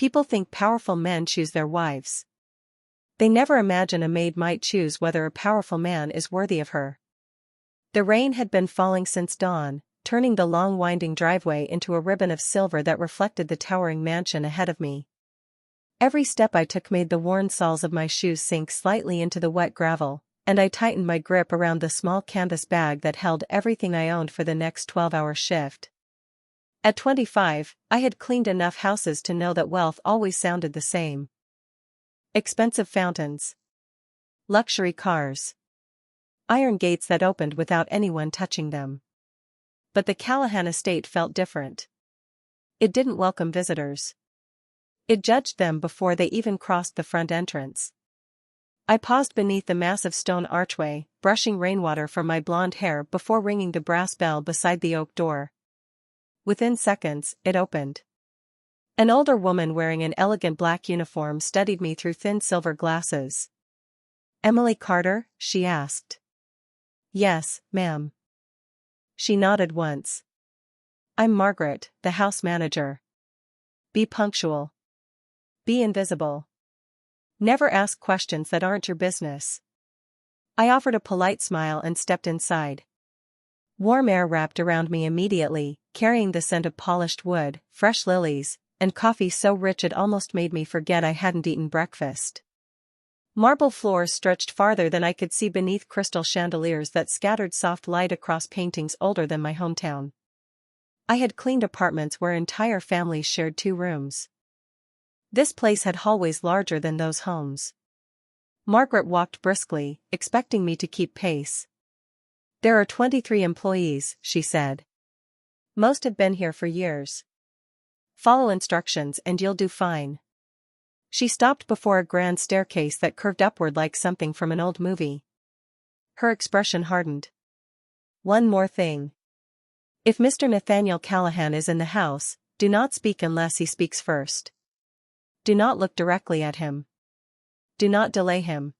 People think powerful men choose their wives. They never imagine a maid might choose whether a powerful man is worthy of her. The rain had been falling since dawn, turning the long winding driveway into a ribbon of silver that reflected the towering mansion ahead of me. Every step I took made the worn soles of my shoes sink slightly into the wet gravel, and I tightened my grip around the small canvas bag that held everything I owned for the next 12-hour shift. At 25, I had cleaned enough houses to know that wealth always sounded the same. Expensive fountains. Luxury cars. Iron gates that opened without anyone touching them. But the Callahan estate felt different. It didn't welcome visitors. It judged them before they even crossed the front entrance. I paused beneath the massive stone archway, brushing rainwater from my blonde hair before ringing the brass bell beside the oak door. Within seconds, it opened. An older woman wearing an elegant black uniform studied me through thin silver glasses. "Emily Carter?" she asked. "Yes, ma'am." She nodded once. "I'm Margaret, the house manager. Be punctual. Be invisible. Never ask questions that aren't your business." I offered a polite smile and stepped inside. Warm air wrapped around me immediately, carrying the scent of polished wood, fresh lilies, and coffee so rich it almost made me forget I hadn't eaten breakfast. Marble floors stretched farther than I could see beneath crystal chandeliers that scattered soft light across paintings older than my hometown. I had cleaned apartments where entire families shared 2 rooms. This place had hallways larger than those homes. Margaret walked briskly, expecting me to keep pace. "There are 23 employees," she said. "Most have been here for years. Follow instructions and you'll do fine." She stopped before a grand staircase that curved upward like something from an old movie. Her expression hardened. "One more thing. If Mr. Nathaniel Callahan is in the house, do not speak unless he speaks first. Do not look directly at him. Do not delay him.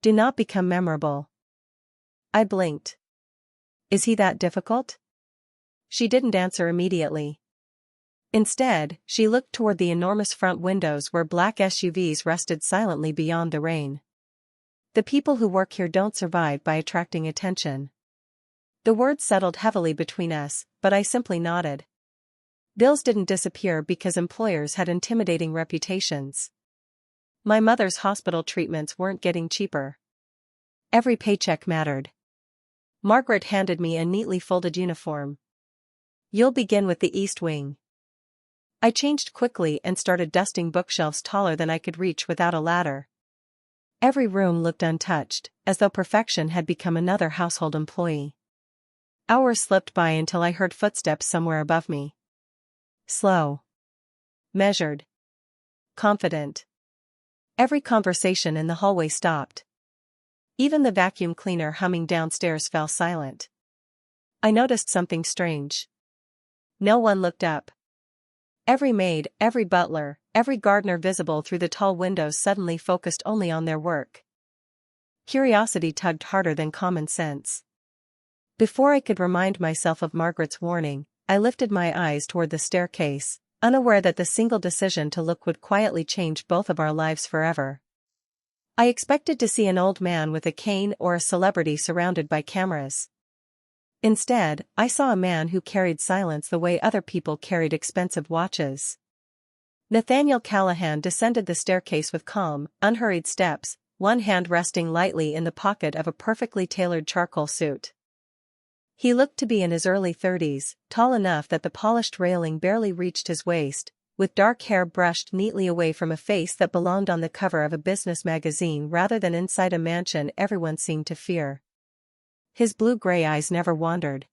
Do not become memorable." I blinked. "Is he that difficult?" She didn't answer immediately. Instead, she looked toward the enormous front windows where black SUVs rested silently beyond the rain. "The people who work here don't survive by attracting attention." The words settled heavily between us, but I simply nodded. Bills didn't disappear because employers had intimidating reputations. My mother's hospital treatments weren't getting cheaper. Every paycheck mattered. Margaret handed me a neatly folded uniform. "You'll begin with the East Wing." I changed quickly and started dusting bookshelves taller than I could reach without a ladder. Every room looked untouched, as though perfection had become another household employee. Hours slipped by until I heard footsteps somewhere above me. Slow. Measured. Confident. Every conversation in the hallway stopped. Even the vacuum cleaner humming downstairs fell silent. I noticed something strange. No one looked up. Every maid, every butler, every gardener visible through the tall windows suddenly focused only on their work. Curiosity tugged harder than common sense. Before I could remind myself of Margaret's warning, I lifted my eyes toward the staircase, unaware that the single decision to look would quietly change both of our lives forever. I expected to see an old man with a cane or a celebrity surrounded by cameras. Instead, I saw a man who carried silence the way other people carried expensive watches. Nathaniel Callahan descended the staircase with calm, unhurried steps, one hand resting lightly in the pocket of a perfectly tailored charcoal suit. He looked to be in his early 30s, tall enough that the polished railing barely reached his waist, with dark hair brushed neatly away from a face that belonged on the cover of a business magazine rather than inside a mansion everyone seemed to fear. His blue-gray eyes never wandered.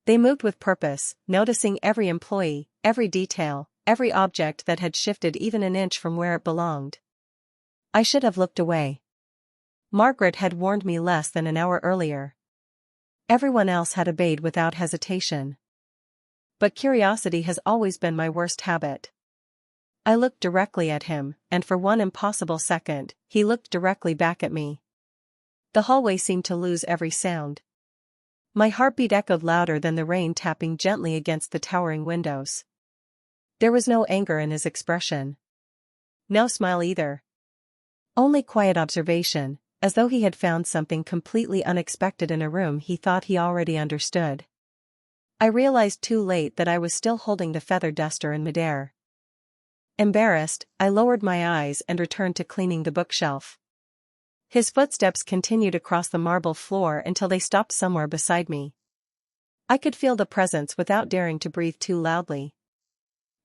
They moved with purpose, noticing every employee, every detail, every object that had shifted even an inch from where it belonged. I should have looked away. Margaret had warned me less than an hour earlier. Everyone else had obeyed without hesitation. But curiosity has always been my worst habit. I looked directly at him, and for one impossible second, he looked directly back at me. The hallway seemed to lose every sound. My heartbeat echoed louder than the rain tapping gently against the towering windows. There was no anger in his expression. No smile either. Only quiet observation, as though he had found something completely unexpected in a room he thought he already understood. I realized too late that I was still holding the feather duster in midair. Embarrassed, I lowered my eyes and returned to cleaning the bookshelf. His footsteps continued across the marble floor until they stopped somewhere beside me. I could feel the presence without daring to breathe too loudly.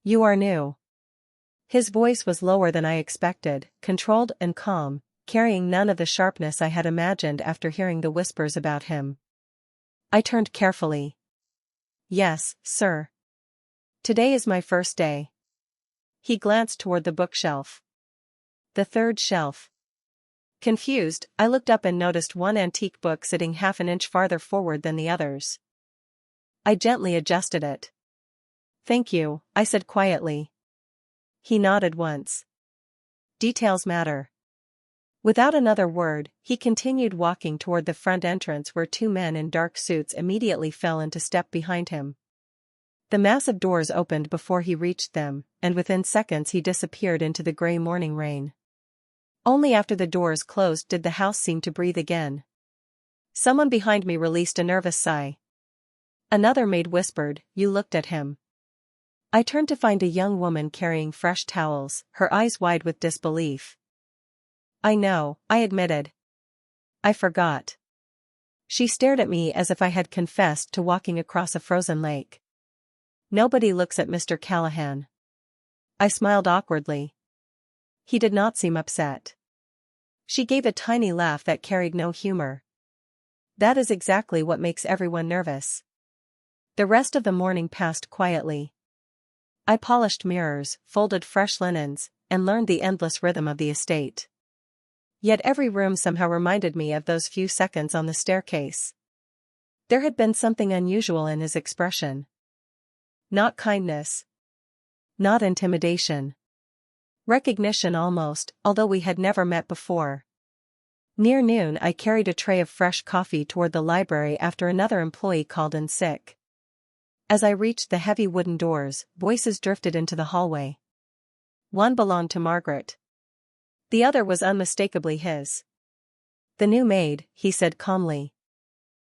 "You are new." His voice was lower than I expected, controlled and calm, carrying none of the sharpness I had imagined after hearing the whispers about him. I turned carefully. "Yes, sir. Today is my first day." He glanced toward the bookshelf. "The third shelf." Confused, I looked up and noticed one antique book sitting half an inch farther forward than the others. I gently adjusted it. "Thank you," I said quietly. He nodded once. "Details matter." Without another word, he continued walking toward the front entrance where two men in dark suits immediately fell into step behind him. The massive doors opened before he reached them, and within seconds he disappeared into the gray morning rain. Only after the doors closed did the house seem to breathe again. Someone behind me released a nervous sigh. Another maid whispered, "You looked at him." I turned to find a young woman carrying fresh towels, her eyes wide with disbelief. "I know," I admitted. "I forgot." She stared at me as if I had confessed to walking across a frozen lake. "Nobody looks at Mr. Callahan." I smiled awkwardly. He did not seem upset. She gave a tiny laugh that carried no humor. "That is exactly what makes everyone nervous." The rest of the morning passed quietly. I polished mirrors, folded fresh linens, and learned the endless rhythm of the estate. Yet every room somehow reminded me of those few seconds on the staircase. There had been something unusual in his expression. Not kindness. Not intimidation. Recognition almost, although we had never met before. Near noon I carried a tray of fresh coffee toward the library after another employee called in sick. As I reached the heavy wooden doors, voices drifted into the hallway. One belonged to Margaret. The other was unmistakably his. "The new maid," he said calmly.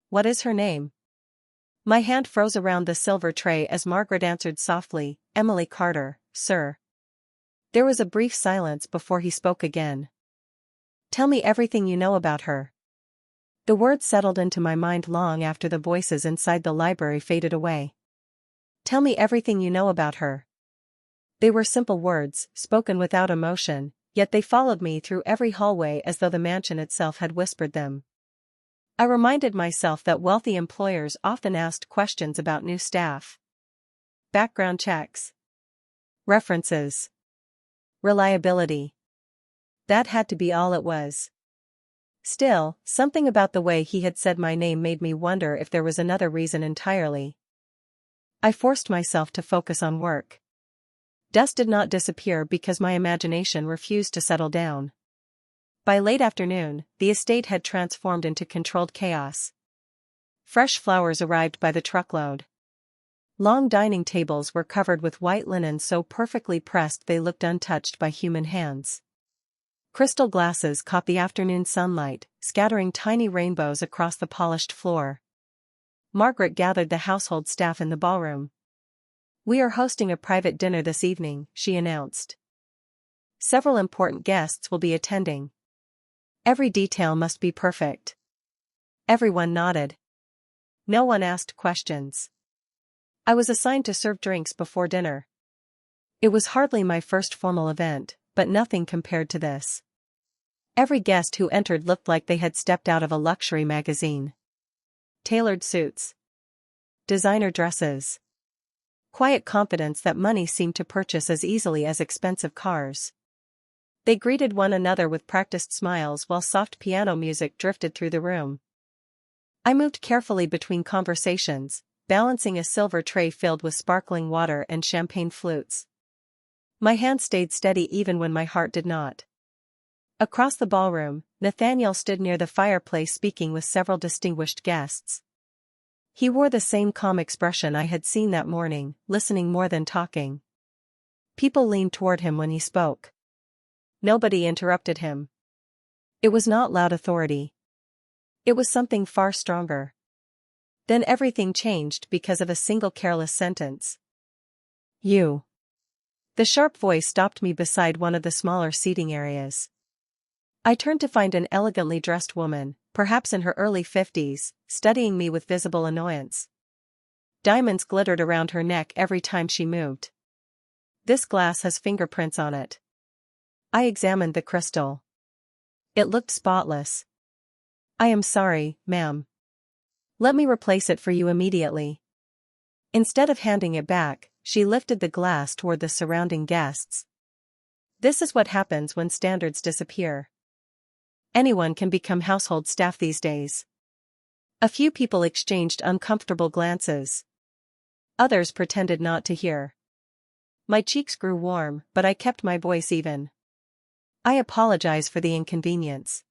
"What is her name?" My hand froze around the silver tray as Margaret answered softly, "Emily Carter, sir." There was a brief silence before he spoke again. "Tell me everything you know about her." The words settled into my mind long after the voices inside the library faded away. "Tell me everything you know about her." They were simple words, spoken without emotion, yet they followed me through every hallway as though the mansion itself had whispered them. I reminded myself that wealthy employers often asked questions about new staff. Background checks. References. Reliability. That had to be all it was. Still, something about the way he had said my name made me wonder if there was another reason entirely. I forced myself to focus on work. Dust did not disappear because my imagination refused to settle down. By late afternoon, the estate had transformed into controlled chaos. Fresh flowers arrived by the truckload. Long dining tables were covered with white linen so perfectly pressed they looked untouched by human hands. Crystal glasses caught the afternoon sunlight, scattering tiny rainbows across the polished floor. Margaret gathered the household staff in the ballroom. "We are hosting a private dinner this evening," she announced. "Several important guests will be attending. Every detail must be perfect." Everyone nodded. No one asked questions. I was assigned to serve drinks before dinner. It was hardly my first formal event, but nothing compared to this. Every guest who entered looked like they had stepped out of a luxury magazine. Tailored suits. Designer dresses. Quiet confidence that money seemed to purchase as easily as expensive cars. They greeted one another with practiced smiles while soft piano music drifted through the room. I moved carefully between conversations, balancing a silver tray filled with sparkling water and champagne flutes. My hand stayed steady even when my heart did not. Across the ballroom, Nathaniel stood near the fireplace speaking with several distinguished guests. He wore the same calm expression I had seen that morning, listening more than talking. People leaned toward him when he spoke. Nobody interrupted him. It was not loud authority. It was something far stronger. Then everything changed because of a single careless sentence. You. The sharp voice stopped me beside one of the smaller seating areas. I turned to find an elegantly dressed woman, perhaps in her early 50s, studying me with visible annoyance. Diamonds glittered around her neck every time she moved. This glass has fingerprints on it. I examined the crystal. It looked spotless. I am sorry, ma'am. Let me replace it for you immediately. Instead of handing it back, she lifted the glass toward the surrounding guests. This is what happens when standards disappear. Anyone can become household staff these days. A few people exchanged uncomfortable glances. Others pretended not to hear. My cheeks grew warm, but I kept my voice even. I apologize for the inconvenience.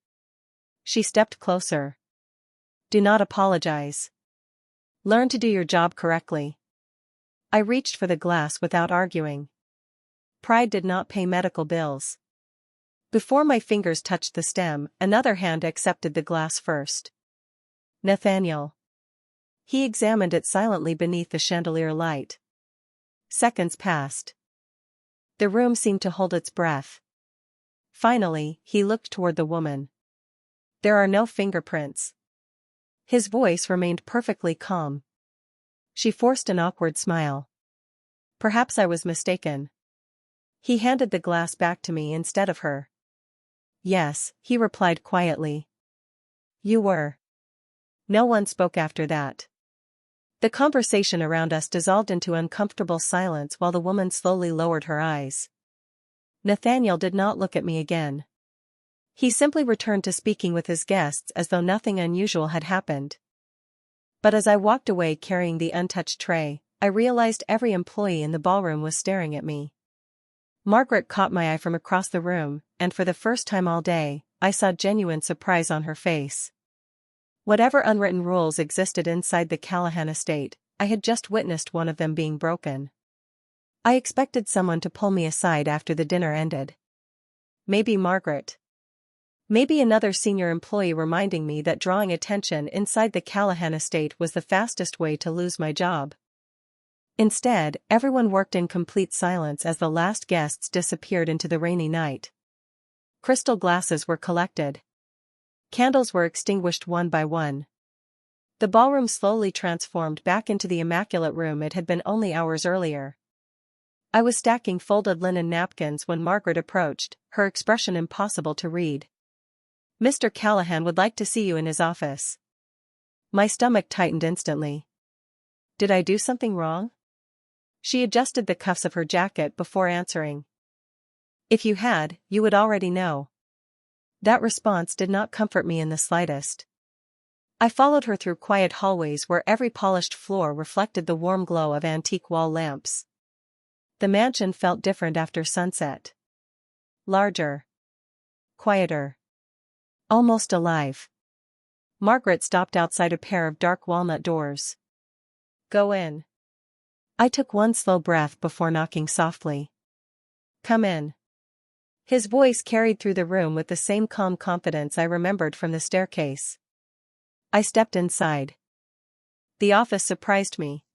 She stepped closer. Do not apologize. Learn to do your job correctly. I reached for the glass without arguing. Pride did not pay medical bills. Before my fingers touched the stem, another hand accepted the glass first. Nathaniel. He examined it silently beneath the chandelier light. Seconds passed. The room seemed to hold its breath. Finally, he looked toward the woman. There are no fingerprints. His voice remained perfectly calm. She forced an awkward smile. Perhaps I was mistaken. He handed the glass back to me instead of her. Yes, he replied quietly. You were. No one spoke after that. The conversation around us dissolved into uncomfortable silence while the woman slowly lowered her eyes. Nathaniel did not look at me again. He simply returned to speaking with his guests as though nothing unusual had happened. But as I walked away carrying the untouched tray, I realized every employee in the ballroom was staring at me. Margaret caught my eye from across the room, and for the first time all day, I saw genuine surprise on her face. Whatever unwritten rules existed inside the Callahan estate, I had just witnessed one of them being broken. I expected someone to pull me aside after the dinner ended. Maybe Margaret. Maybe another senior employee reminding me that drawing attention inside the Callahan estate was the fastest way to lose my job. Instead, everyone worked in complete silence as the last guests disappeared into the rainy night. Crystal glasses were collected. Candles were extinguished one by one. The ballroom slowly transformed back into the immaculate room it had been only hours earlier. I was stacking folded linen napkins when Margaret approached, her expression impossible to read. Mr. Callahan would like to see you in his office. My stomach tightened instantly. Did I do something wrong? She adjusted the cuffs of her jacket before answering. If you had, you would already know. That response did not comfort me in the slightest. I followed her through quiet hallways where every polished floor reflected the warm glow of antique wall lamps. The mansion felt different after sunset. Larger. Quieter. Almost alive. Margaret stopped outside a pair of dark walnut doors. Go in. I took one slow breath before knocking softly. Come in. His voice carried through the room with the same calm confidence I remembered from the staircase. I stepped inside. The office surprised me.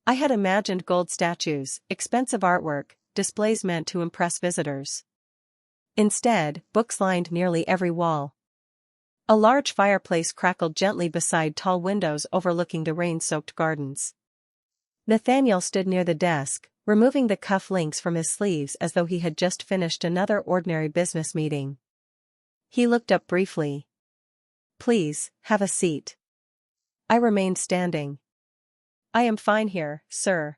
I had imagined gold statues, expensive artwork, displays meant to impress visitors. Instead, books lined nearly every wall. A large fireplace crackled gently beside tall windows overlooking the rain-soaked gardens. Nathaniel stood near the desk, removing the cuff links from his sleeves as though he had just finished another ordinary business meeting. He looked up briefly. Please, have a seat. I remained standing. I am fine here, sir.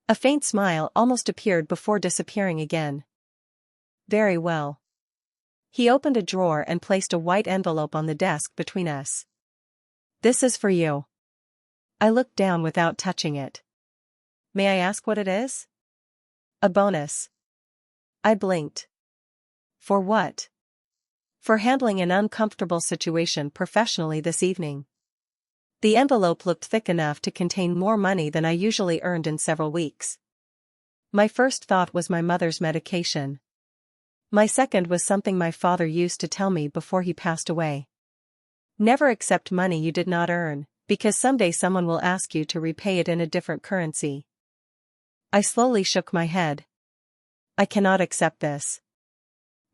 A faint smile almost appeared before disappearing again. Very well. He opened a drawer and placed a white envelope on the desk between us. This is for you. I looked down without touching it. May I ask what it is? A bonus. I blinked. For what? For handling an uncomfortable situation professionally this evening. The envelope looked thick enough to contain more money than I usually earned in several weeks. My first thought was my mother's medication. My second was something my father used to tell me before he passed away. Never accept money you did not earn, because someday someone will ask you to repay it in a different currency. I slowly shook my head. I cannot accept this.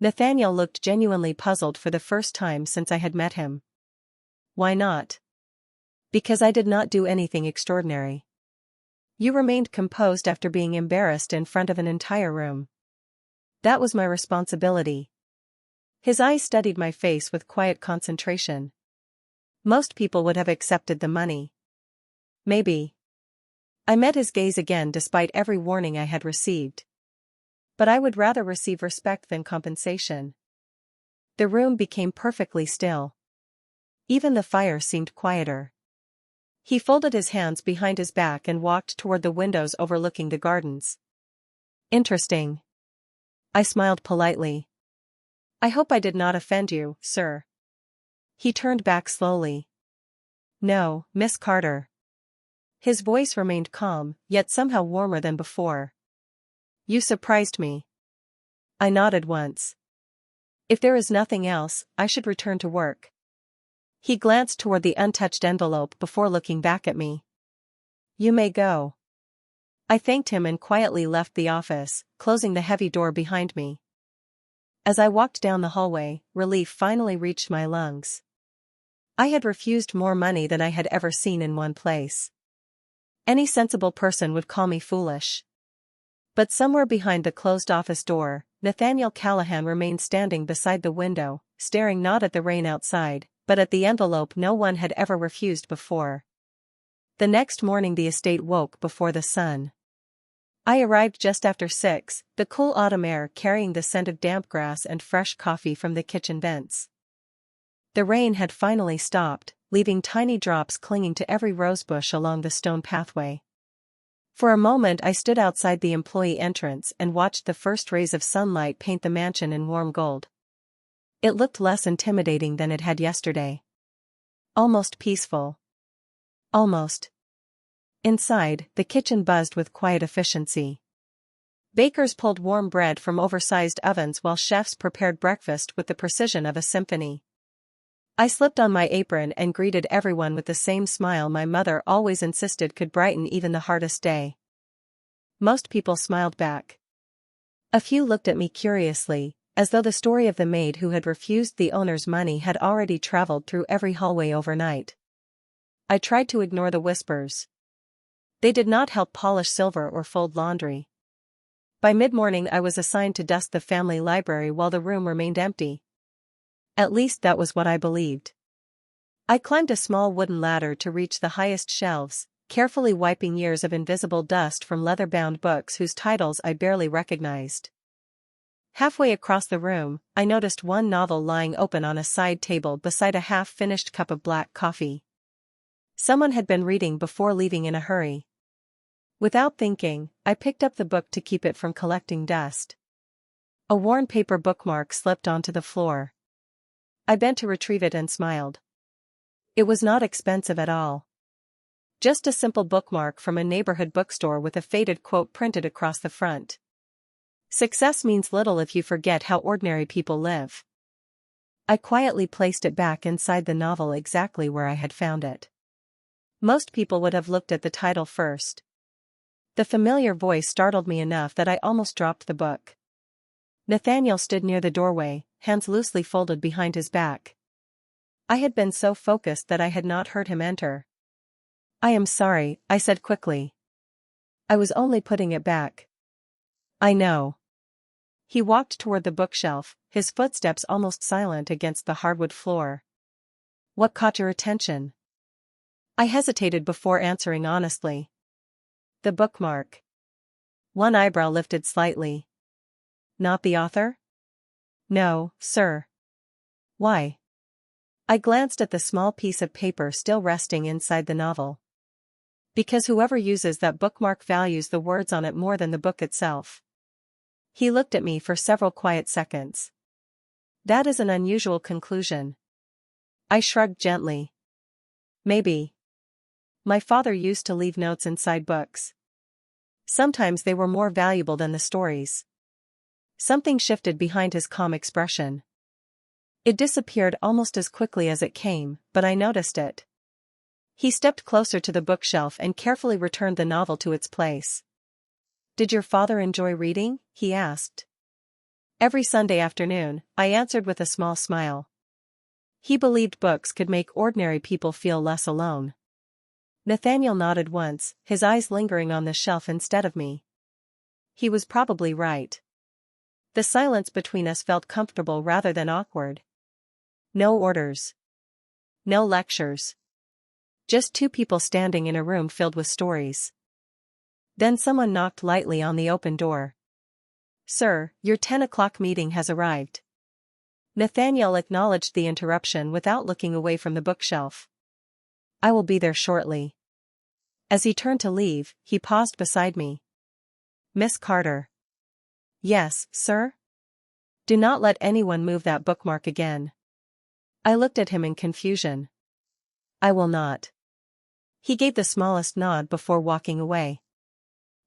Nathaniel looked genuinely puzzled for the first time since I had met him. Why not? Because I did not do anything extraordinary. You remained composed after being embarrassed in front of an entire room. That was my responsibility. His eyes studied my face with quiet concentration. Most people would have accepted the money. Maybe. I met his gaze again despite every warning I had received. But I would rather receive respect than compensation. The room became perfectly still. Even the fire seemed quieter. He folded his hands behind his back and walked toward the windows overlooking the gardens. Interesting. I smiled politely. I hope I did not offend you, sir. He turned back slowly. No, Miss Carter. His voice remained calm, yet somehow warmer than before. You surprised me. I nodded once. If there is nothing else, I should return to work. He glanced toward the untouched envelope before looking back at me. You may go. I thanked him and quietly left the office, closing the heavy door behind me. As I walked down the hallway, relief finally reached my lungs. I had refused more money than I had ever seen in one place. Any sensible person would call me foolish. But somewhere behind the closed office door, Nathaniel Callahan remained standing beside the window, staring not at the rain outside, but at the envelope no one had ever refused before. The next morning the estate woke before the sun. I arrived just after 6, the cool autumn air carrying the scent of damp grass and fresh coffee from the kitchen vents. The rain had finally stopped, leaving tiny drops clinging to every rosebush along the stone pathway. For a moment I stood outside the employee entrance and watched the first rays of sunlight paint the mansion in warm gold. It looked less intimidating than it had yesterday. Almost peaceful. Almost. Inside, the kitchen buzzed with quiet efficiency. Bakers pulled warm bread from oversized ovens while chefs prepared breakfast with the precision of a symphony. I slipped on my apron and greeted everyone with the same smile my mother always insisted could brighten even the hardest day. Most people smiled back. A few looked at me curiously, as though the story of the maid who had refused the owner's money had already traveled through every hallway overnight. I tried to ignore the whispers. They did not help polish silver or fold laundry. By mid-morning I was assigned to dust the family library while the room remained empty. At least that was what I believed. I climbed a small wooden ladder to reach the highest shelves, carefully wiping years of invisible dust from leather-bound books whose titles I barely recognized. Halfway across the room, I noticed one novel lying open on a side table beside a half-finished cup of black coffee. Someone had been reading before leaving in a hurry. Without thinking, I picked up the book to keep it from collecting dust. A worn paper bookmark slipped onto the floor. I bent to retrieve it and smiled. It was not expensive at all. Just a simple bookmark from a neighborhood bookstore with a faded quote printed across the front. Success means little if you forget how ordinary people live. I quietly placed it back inside the novel exactly where I had found it. Most people would have looked at the title first. The familiar voice startled me enough that I almost dropped the book. Nathaniel stood near the doorway, hands loosely folded behind his back. I had been so focused that I had not heard him enter. I am sorry, I said quickly. I was only putting it back. I know. He walked toward the bookshelf, his footsteps almost silent against the hardwood floor. What caught your attention? I hesitated before answering honestly. The bookmark. One eyebrow lifted slightly. Not the author? No, sir. Why? I glanced at the small piece of paper still resting inside the novel. Because whoever uses that bookmark values the words on it more than the book itself. He looked at me for several quiet seconds. That is an unusual conclusion. I shrugged gently. Maybe. My father used to leave notes inside books. Sometimes they were more valuable than the stories. Something shifted behind his calm expression. It disappeared almost as quickly as it came, but I noticed it. He stepped closer to the bookshelf and carefully returned the novel to its place. "Did your father enjoy reading?" he asked. "Every Sunday afternoon," I answered with a small smile. He believed books could make ordinary people feel less alone. Nathaniel nodded once, his eyes lingering on the shelf instead of me. He was probably right. The silence between us felt comfortable rather than awkward. No orders. No lectures. Just two people standing in a room filled with stories. Then someone knocked lightly on the open door. "Sir, your 10 o'clock meeting has arrived." Nathaniel acknowledged the interruption without looking away from the bookshelf. "I will be there shortly." As he turned to leave, he paused beside me. "Miss Carter." "Yes, sir?" "Do not let anyone move that bookmark again." I looked at him in confusion. "I will not." He gave the smallest nod before walking away.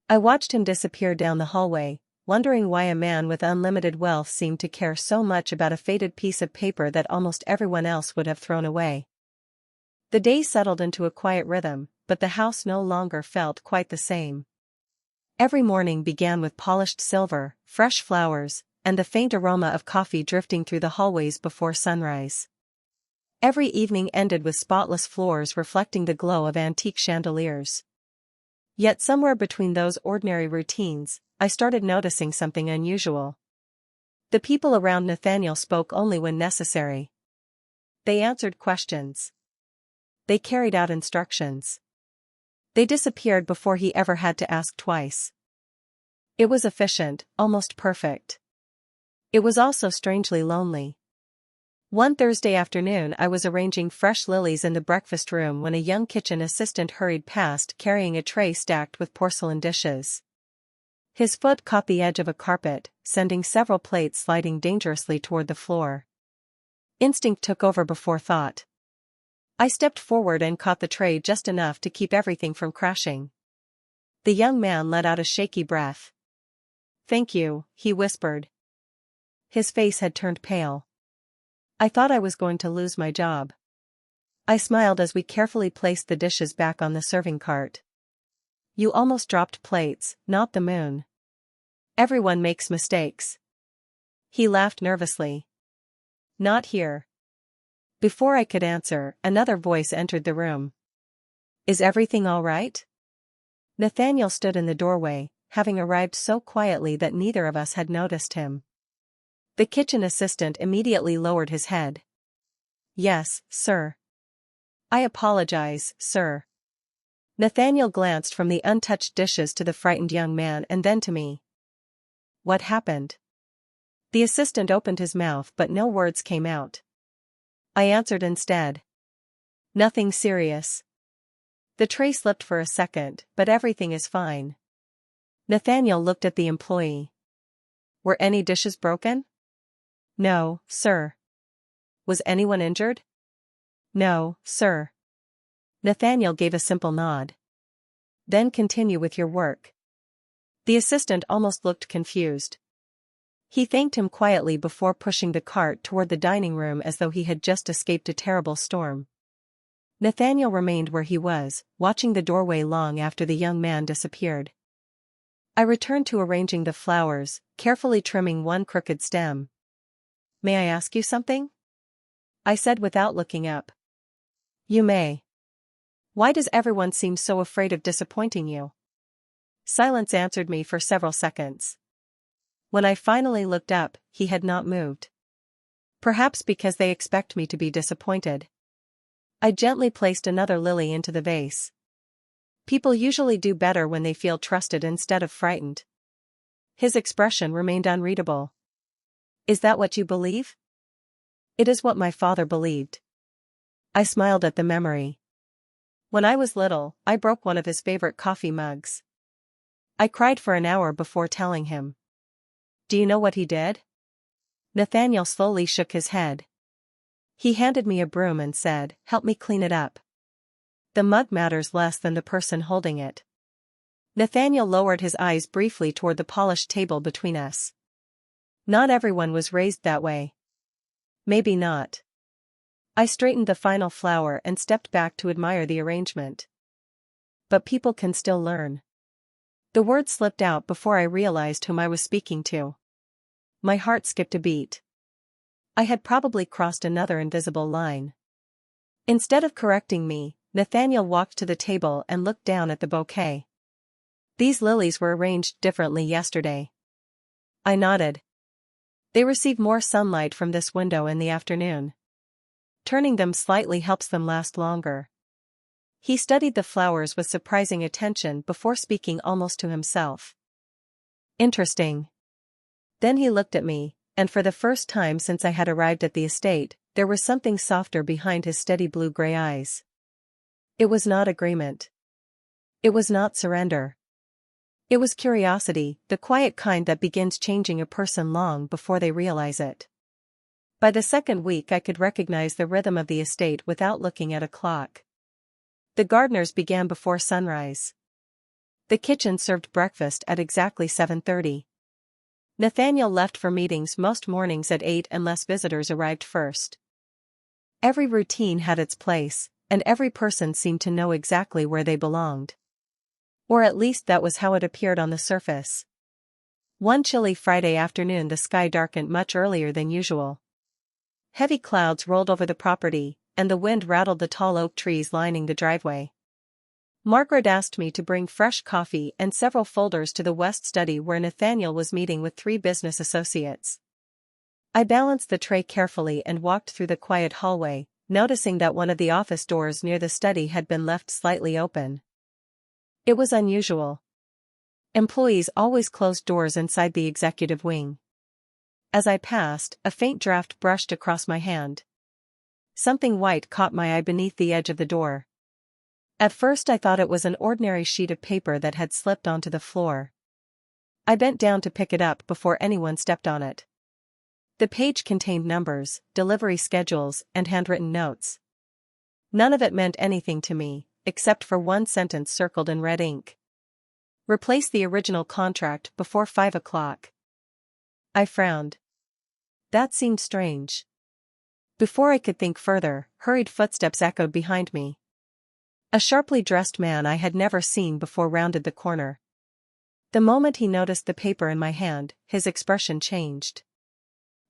I watched him disappear down the hallway, wondering why a man with unlimited wealth seemed to care so much about a faded piece of paper that almost everyone else would have thrown away. The day settled into a quiet rhythm, but the house no longer felt quite the same. Every morning began with polished silver, fresh flowers, and the faint aroma of coffee drifting through the hallways before sunrise. Every evening ended with spotless floors reflecting the glow of antique chandeliers. Yet somewhere between those ordinary routines, I started noticing something unusual. The people around Nathaniel spoke only when necessary. They answered questions. They carried out instructions. They disappeared before he ever had to ask twice. It was efficient, almost perfect. It was also strangely lonely. One Thursday afternoon I was arranging fresh lilies in the breakfast room when a young kitchen assistant hurried past carrying a tray stacked with porcelain dishes. His foot caught the edge of a carpet, sending several plates sliding dangerously toward the floor. Instinct took over before thought. I stepped forward and caught the tray just enough to keep everything from crashing. The young man let out a shaky breath. "Thank you," he whispered. His face had turned pale. I thought I was going to lose my job. I smiled as we carefully placed the dishes back on the serving cart. "You almost dropped plates, not the moon." "Everyone makes mistakes." He laughed nervously. "Not here." Before I could answer, another voice entered the room. "Is everything all right?" Nathaniel stood in the doorway, having arrived so quietly that neither of us had noticed him. The kitchen assistant immediately lowered his head. "Yes, sir." "I apologize, sir." Nathaniel glanced from the untouched dishes to the frightened young man and then to me. "What happened?" The assistant opened his mouth but no words came out. I answered instead. "Nothing serious." The tray slipped for a second, but everything is fine. Nathaniel looked at the employee. "Were any dishes broken?" "No, sir." "Was anyone injured?" "No, sir." Nathaniel gave a simple nod. "Then continue with your work." The assistant almost looked confused. He thanked him quietly before pushing the cart toward the dining room as though he had just escaped a terrible storm. Nathaniel remained where he was, watching the doorway long after the young man disappeared. I returned to arranging the flowers, carefully trimming one crooked stem. "May I ask you something?" I said without looking up. "You may." "Why does everyone seem so afraid of disappointing you?" Silence answered me for several seconds. When I finally looked up, he had not moved. "Perhaps because they expect me to be disappointed." I gently placed another lily into the vase. "People usually do better when they feel trusted instead of frightened." His expression remained unreadable. "Is that what you believe?" "It is what my father believed." I smiled at the memory. When I was little, I broke one of his favorite coffee mugs. I cried for an hour before telling him. Do you know what he did? Nathaniel slowly shook his head. He handed me a broom and said, "Help me clean it up." The mug matters less than the person holding it. Nathaniel lowered his eyes briefly toward the polished table between us. Not everyone was raised that way. Maybe not. I straightened the final flower and stepped back to admire the arrangement. But people can still learn. The word slipped out before I realized whom I was speaking to. My heart skipped a beat. I had probably crossed another invisible line. Instead of correcting me, Nathaniel walked to the table and looked down at the bouquet. These lilies were arranged differently yesterday. I nodded. They receive more sunlight from this window in the afternoon. Turning them slightly helps them last longer. He studied the flowers with surprising attention before speaking almost to himself. Interesting. Then he looked at me, and for the first time since I had arrived at the estate, there was something softer behind his steady blue-gray eyes. It was not agreement. It was not surrender. It was curiosity, the quiet kind that begins changing a person long before they realize it. By the second week I could recognize the rhythm of the estate without looking at a clock. The gardeners began before sunrise. The kitchen served breakfast at exactly 7:30. Nathaniel left for meetings most mornings at 8 unless visitors arrived first. Every routine had its place, and every person seemed to know exactly where they belonged. Or at least that was how it appeared on the surface. One chilly Friday afternoon the sky darkened much earlier than usual. Heavy clouds rolled over the property, and the wind rattled the tall oak trees lining the driveway. Margaret asked me to bring fresh coffee and several folders to the west study where Nathaniel was meeting with 3 business associates. I balanced the tray carefully and walked through the quiet hallway, noticing that one of the office doors near the study had been left slightly open. It was unusual. Employees always closed doors inside the executive wing. As I passed, a faint draft brushed across my hand. Something white caught my eye beneath the edge of the door. At first I thought it was an ordinary sheet of paper that had slipped onto the floor. I bent down to pick it up before anyone stepped on it. The page contained numbers, delivery schedules, and handwritten notes. None of it meant anything to me, except for one sentence circled in red ink. Replace the original contract before 5 o'clock. I frowned. That seemed strange. Before I could think further, hurried footsteps echoed behind me. A sharply dressed man I had never seen before rounded the corner. The moment he noticed the paper in my hand, his expression changed.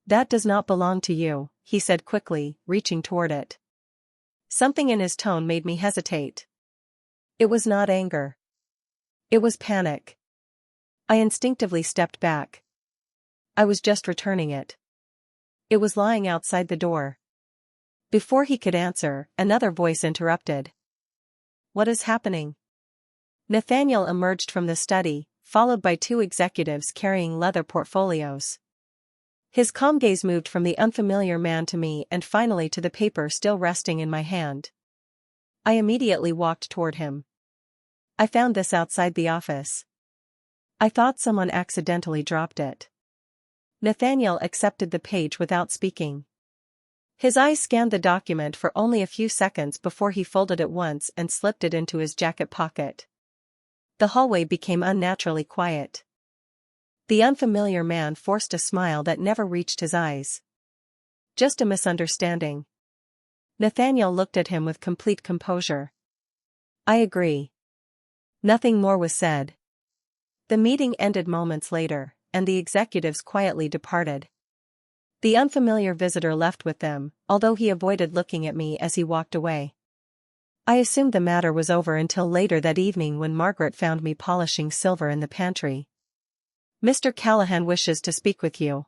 "That does not belong to you," he said quickly, reaching toward it. Something in his tone made me hesitate. It was not anger. It was panic. I instinctively stepped back. I was just returning it. It was lying outside the door. Before he could answer, another voice interrupted. "What is happening?" Nathaniel emerged from the study, followed by 2 executives carrying leather portfolios. His calm gaze moved from the unfamiliar man to me and finally to the paper still resting in my hand. I immediately walked toward him. "I found this outside the office. I thought someone accidentally dropped it." Nathaniel accepted the page without speaking. His eyes scanned the document for only a few seconds before he folded it once and slipped it into his jacket pocket. The hallway became unnaturally quiet. The unfamiliar man forced a smile that never reached his eyes. "Just a misunderstanding." Nathaniel looked at him with complete composure. "I agree." Nothing more was said. The meeting ended moments later, and the executives quietly departed. The unfamiliar visitor left with them, although he avoided looking at me as he walked away. I assumed the matter was over until later that evening when Margaret found me polishing silver in the pantry. "Mr. Callahan wishes to speak with you."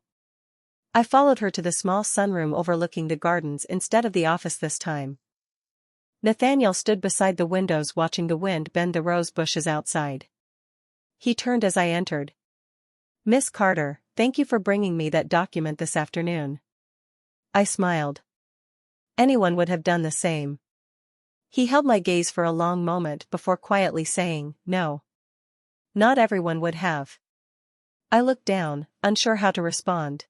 I followed her to the small sunroom overlooking the gardens instead of the office this time. Nathaniel stood beside the windows watching the wind bend the rose bushes outside. He turned as I entered. "Miss Carter, thank you for bringing me that document this afternoon." I smiled. Anyone would have done the same. He held my gaze for a long moment before quietly saying, "No. Not everyone would have." I looked down, unsure how to respond.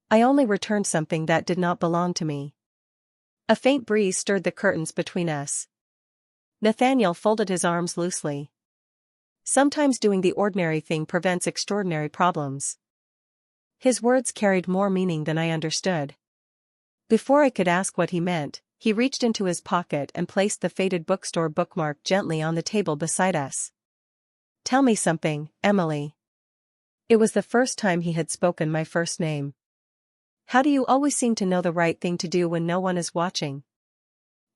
I only returned something that did not belong to me. A faint breeze stirred the curtains between us. Nathaniel folded his arms loosely. Sometimes doing the ordinary thing prevents extraordinary problems. His words carried more meaning than I understood. Before I could ask what he meant, he reached into his pocket and placed the faded bookstore bookmark gently on the table beside us. "Tell me something, Emily." It was the first time he had spoken my first name. "How do you always seem to know the right thing to do when no one is watching?"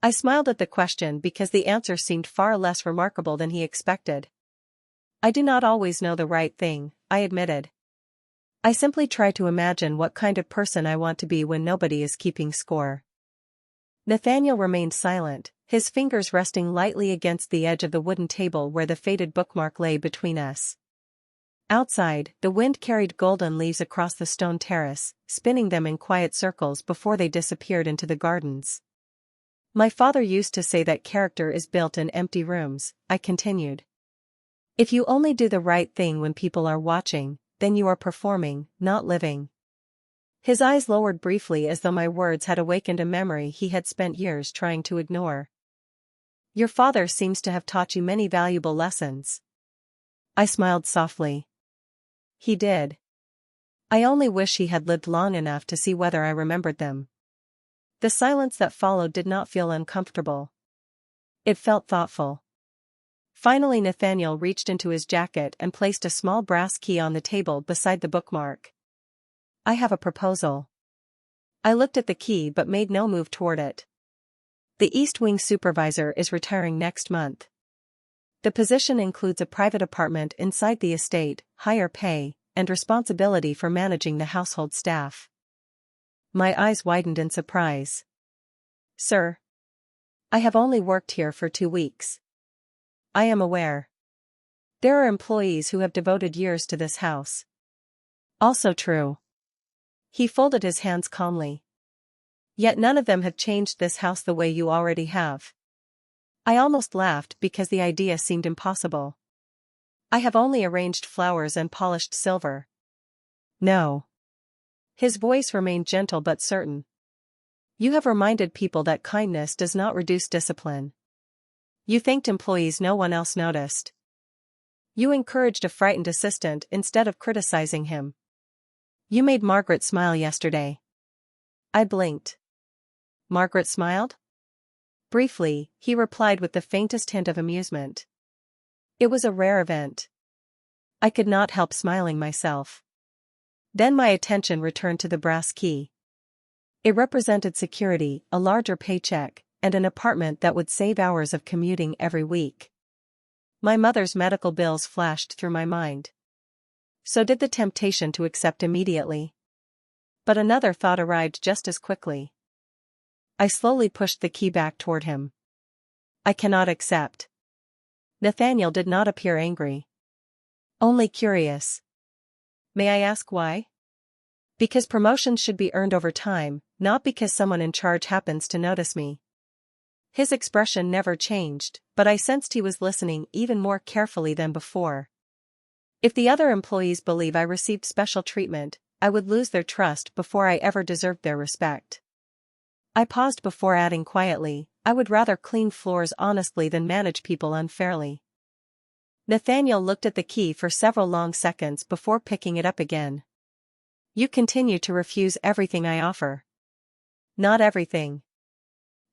I smiled at the question because the answer seemed far less remarkable than he expected. "I do not always know the right thing," I admitted. "I simply try to imagine what kind of person I want to be when nobody is keeping score." Nathaniel remained silent, his fingers resting lightly against the edge of the wooden table where the faded bookmark lay between us. Outside, the wind carried golden leaves across the stone terrace, spinning them in quiet circles before they disappeared into the gardens. "My father used to say that character is built in empty rooms," I continued. "If you only do the right thing when people are watching, then you are performing, not living." His eyes lowered briefly as though my words had awakened a memory he had spent years trying to ignore. "Your father seems to have taught you many valuable lessons." I smiled softly. "He did. I only wish he had lived long enough to see whether I remembered them." The silence that followed did not feel uncomfortable. It felt thoughtful. Finally Nathaniel reached into his jacket and placed a small brass key on the table beside the bookmark. "I have a proposal." I looked at the key but made no move toward it. "The East Wing supervisor is retiring next month. The position includes a private apartment inside the estate, higher pay, and responsibility for managing the household staff." My eyes widened in surprise. "Sir, I have only worked here for 2 weeks." "I am aware. There are employees who have devoted years to this house." "Also true." He folded his hands calmly. "Yet none of them have changed this house the way you already have." I almost laughed because the idea seemed impossible. "I have only arranged flowers and polished silver." "No." His voice remained gentle but certain. "You have reminded people that kindness does not reduce discipline. You thanked employees no one else noticed. You encouraged a frightened assistant instead of criticizing him. You made Margaret smile yesterday." I blinked. "Margaret smiled?" Briefly, he replied with the faintest hint of amusement. "It was a rare event." I could not help smiling myself. Then my attention returned to the brass key. It represented security, a larger paycheck, and an apartment that would save hours of commuting every week. My mother's medical bills flashed through my mind. So did the temptation to accept immediately. But another thought arrived just as quickly. I slowly pushed the key back toward him. "I cannot accept." Nathaniel did not appear angry. Only curious. "May I ask why?" "Because promotions should be earned over time, not because someone in charge happens to notice me." His expression never changed, but I sensed he was listening even more carefully than before. If the other employees believe I received special treatment, I would lose their trust before I ever deserved their respect. I paused before adding quietly, "I would rather clean floors honestly than manage people unfairly." Nathaniel looked at the key for several long seconds before picking it up again. "You continue to refuse everything I offer." "Not everything."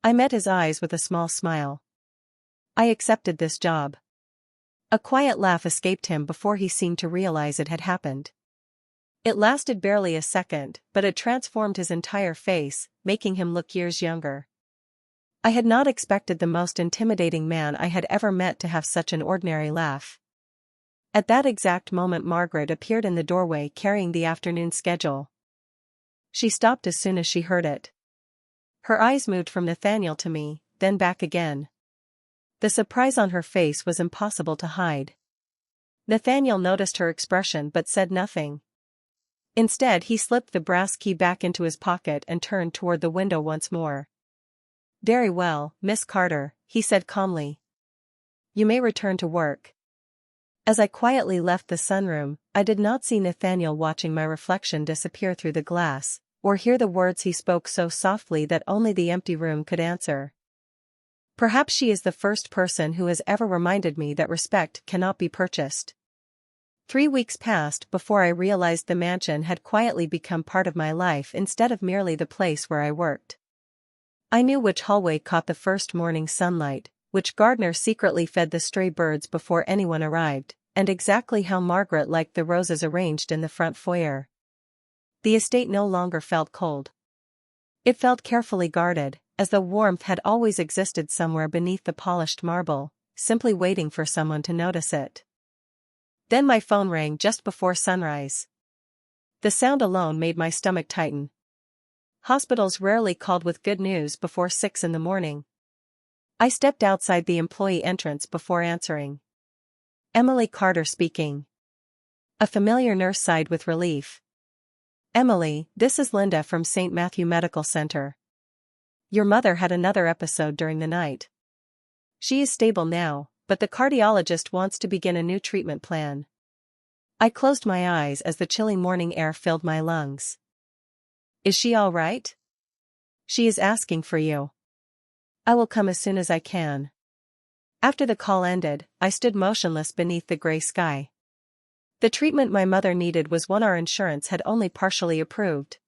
I met his eyes with a small smile. "I accepted this job." A quiet laugh escaped him before he seemed to realize it had happened. It lasted barely a second, but it transformed his entire face, making him look years younger. I had not expected the most intimidating man I had ever met to have such an ordinary laugh. At that exact moment Margaret appeared in the doorway carrying the afternoon schedule. She stopped as soon as she heard it. Her eyes moved from Nathaniel to me, then back again. The surprise on her face was impossible to hide. Nathaniel noticed her expression but said nothing. Instead he slipped the brass key back into his pocket and turned toward the window once more. "Very well, Miss Carter," he said calmly. "You may return to work." As I quietly left the sunroom, I did not see Nathaniel watching my reflection disappear through the glass, or hear the words he spoke so softly that only the empty room could answer. Perhaps she is the first person who has ever reminded me that respect cannot be purchased. 3 weeks passed before I realized the mansion had quietly become part of my life instead of merely the place where I worked. I knew which hallway caught the first morning sunlight, which gardener secretly fed the stray birds before anyone arrived, and exactly how Margaret liked the roses arranged in the front foyer. The estate no longer felt cold. It felt carefully guarded, as though warmth had always existed somewhere beneath the polished marble, simply waiting for someone to notice it. Then my phone rang just before sunrise. The sound alone made my stomach tighten. Hospitals rarely called with good news before 6 in the morning. I stepped outside the employee entrance before answering. Emily Carter speaking. A familiar nurse sighed with relief. Emily, this is Linda from St. Matthew Medical Center. Your mother had another episode during the night. She is stable now, but the cardiologist wants to begin a new treatment plan. I closed my eyes as the chilly morning air filled my lungs. Is she all right? She is asking for you. I will come as soon as I can. After the call ended, I stood motionless beneath the gray sky. The treatment my mother needed was one our insurance had only partially approved.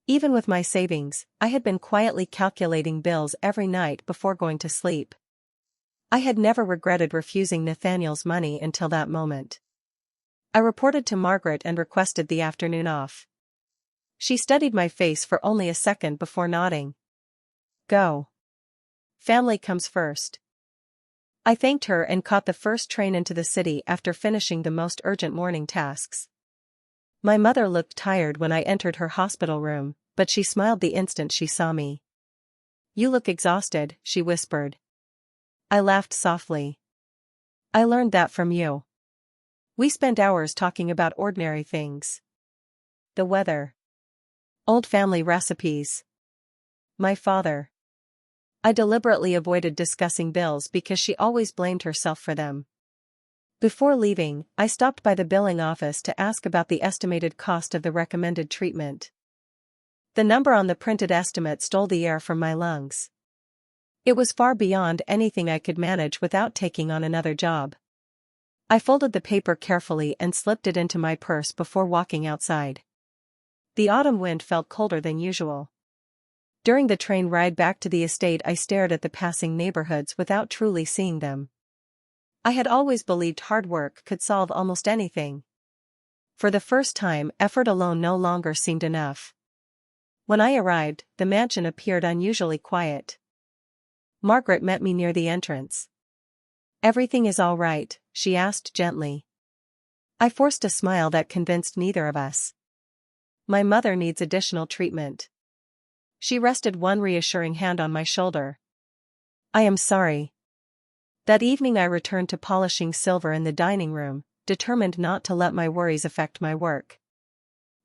Even with my savings, I had been quietly calculating bills every night before going to sleep. I had never regretted refusing Nathaniel's money until that moment. I reported to Margaret and requested the afternoon off. She studied my face for only a second before nodding. Go. Family comes first. I thanked her and caught the first train into the city after finishing the most urgent morning tasks. My mother looked tired when I entered her hospital room, but she smiled the instant she saw me. You look exhausted, she whispered. I laughed softly. I learned that from you. We spent hours talking about ordinary things. The weather. Old family recipes. My father. I deliberately avoided discussing bills because she always blamed herself for them. Before leaving, I stopped by the billing office to ask about the estimated cost of the recommended treatment. The number on the printed estimate stole the air from my lungs. It was far beyond anything I could manage without taking on another job. I folded the paper carefully and slipped it into my purse before walking outside. The autumn wind felt colder than usual. During the train ride back to the estate, I stared at the passing neighborhoods without truly seeing them. I had always believed hard work could solve almost anything. For the first time, effort alone no longer seemed enough. When I arrived, the mansion appeared unusually quiet. Margaret met me near the entrance. Everything is all right, she asked gently. I forced a smile that convinced neither of us. My mother needs additional treatment. She rested one reassuring hand on my shoulder. I am sorry. That evening I returned to polishing silver in the dining room, determined not to let my worries affect my work.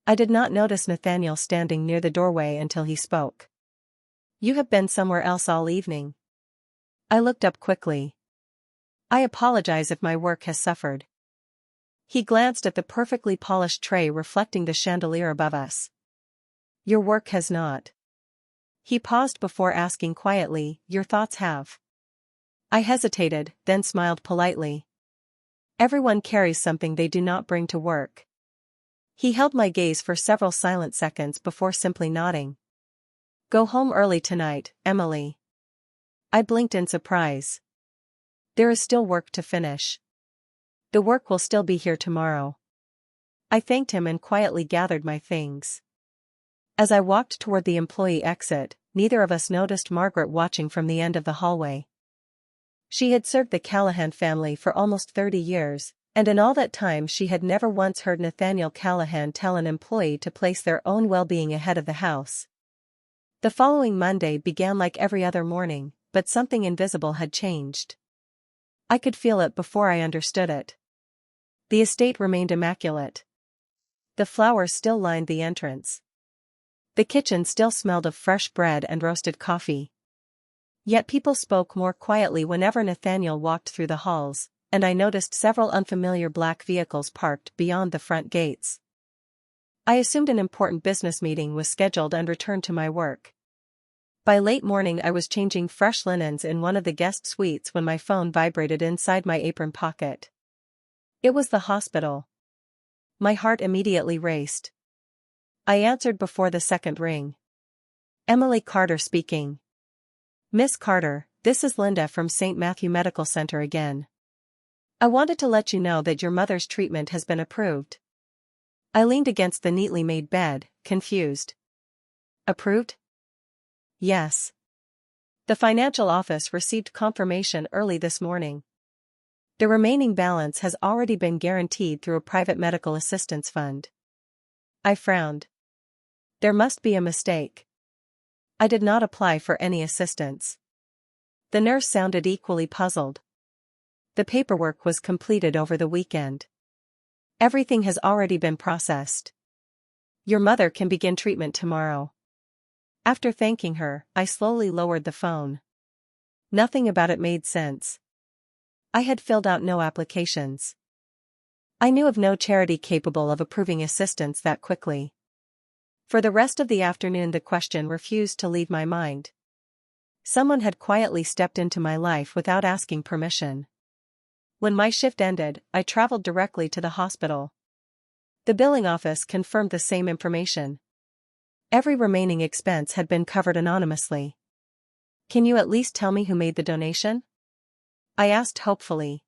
I did not notice Nathaniel standing near the doorway until he spoke. You have been somewhere else all evening. I looked up quickly. I apologize if my work has suffered. He glanced at the perfectly polished tray reflecting the chandelier above us. Your work has not. He paused before asking quietly, your thoughts have. I hesitated, then smiled politely. Everyone carries something they do not bring to work. He held my gaze for several silent seconds before simply nodding. Go home early tonight, Emily. I blinked in surprise. There is still work to finish. The work will still be here tomorrow. I thanked him and quietly gathered my things. As I walked toward the employee exit, neither of us noticed Margaret watching from the end of the hallway. She had served the Callahan family for almost 30 years, and in all that time she had never once heard Nathaniel Callahan tell an employee to place their own well-being ahead of the house. The following Monday began like every other morning, but something invisible had changed. I could feel it before I understood it. The estate remained immaculate. The flowers still lined the entrance. The kitchen still smelled of fresh bread and roasted coffee. Yet people spoke more quietly whenever Nathaniel walked through the halls, and I noticed several unfamiliar black vehicles parked beyond the front gates. I assumed an important business meeting was scheduled and returned to my work. By late morning I was changing fresh linens in one of the guest suites when my phone vibrated inside my apron pocket. It was the hospital. My heart immediately raced. I answered before the second ring. Emily Carter speaking. Miss Carter, this is Linda from St. Matthew Medical Center again. I wanted to let you know that your mother's treatment has been approved. I leaned against the neatly made bed, confused. Approved? Yes. The financial office received confirmation early this morning. The remaining balance has already been guaranteed through a private medical assistance fund. I frowned. There must be a mistake. I did not apply for any assistance. The nurse sounded equally puzzled. The paperwork was completed over the weekend. Everything has already been processed. Your mother can begin treatment tomorrow. After thanking her, I slowly lowered the phone. Nothing about it made sense. I had filled out no applications. I knew of no charity capable of approving assistance that quickly. For the rest of the afternoon the question refused to leave my mind. Someone had quietly stepped into my life without asking permission. When my shift ended, I traveled directly to the hospital. The billing office confirmed the same information. Every remaining expense had been covered anonymously. Can you at least tell me who made the donation? I asked hopefully.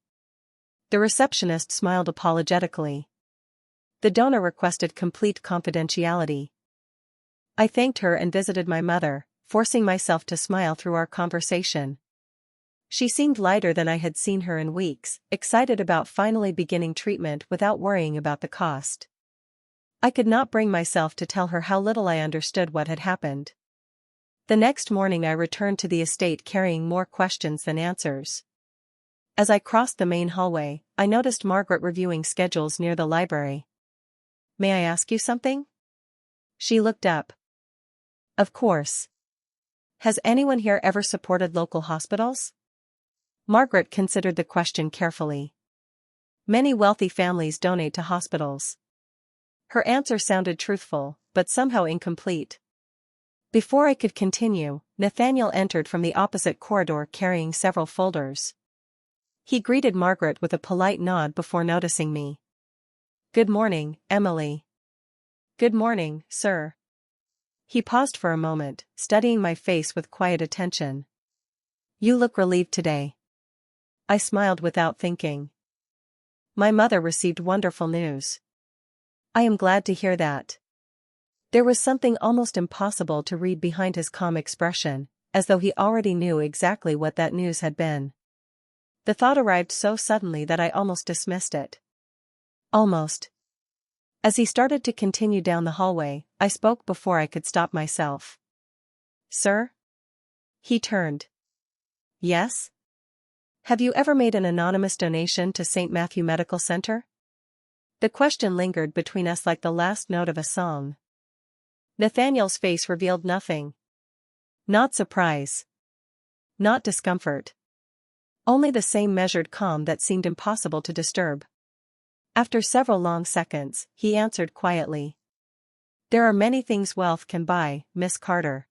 The receptionist smiled apologetically. The donor requested complete confidentiality. I thanked her and visited my mother, forcing myself to smile through our conversation. She seemed lighter than I had seen her in weeks, excited about finally beginning treatment without worrying about the cost. I could not bring myself to tell her how little I understood what had happened. The next morning I returned to the estate carrying more questions than answers. As I crossed the main hallway, I noticed Margaret reviewing schedules near the library. May I ask you something? She looked up. Of course. Has anyone here ever supported local hospitals? Margaret considered the question carefully. Many wealthy families donate to hospitals. Her answer sounded truthful, but somehow incomplete. Before I could continue, Nathaniel entered from the opposite corridor carrying several folders. He greeted Margaret with a polite nod before noticing me. Good morning, Emily. Good morning, sir. He paused for a moment, studying my face with quiet attention. You look relieved today. I smiled without thinking. My mother received wonderful news. I am glad to hear that. There was something almost impossible to read behind his calm expression, as though he already knew exactly what that news had been. The thought arrived so suddenly that I almost dismissed it. Almost. As he started to continue down the hallway, I spoke before I could stop myself. Sir? He turned. Yes? Have you ever made an anonymous donation to St. Matthew Medical Center? The question lingered between us like the last note of a song. Nathaniel's face revealed nothing. Not surprise. Not discomfort. Only the same measured calm that seemed impossible to disturb. After several long seconds, he answered quietly. There are many things wealth can buy, Miss Carter.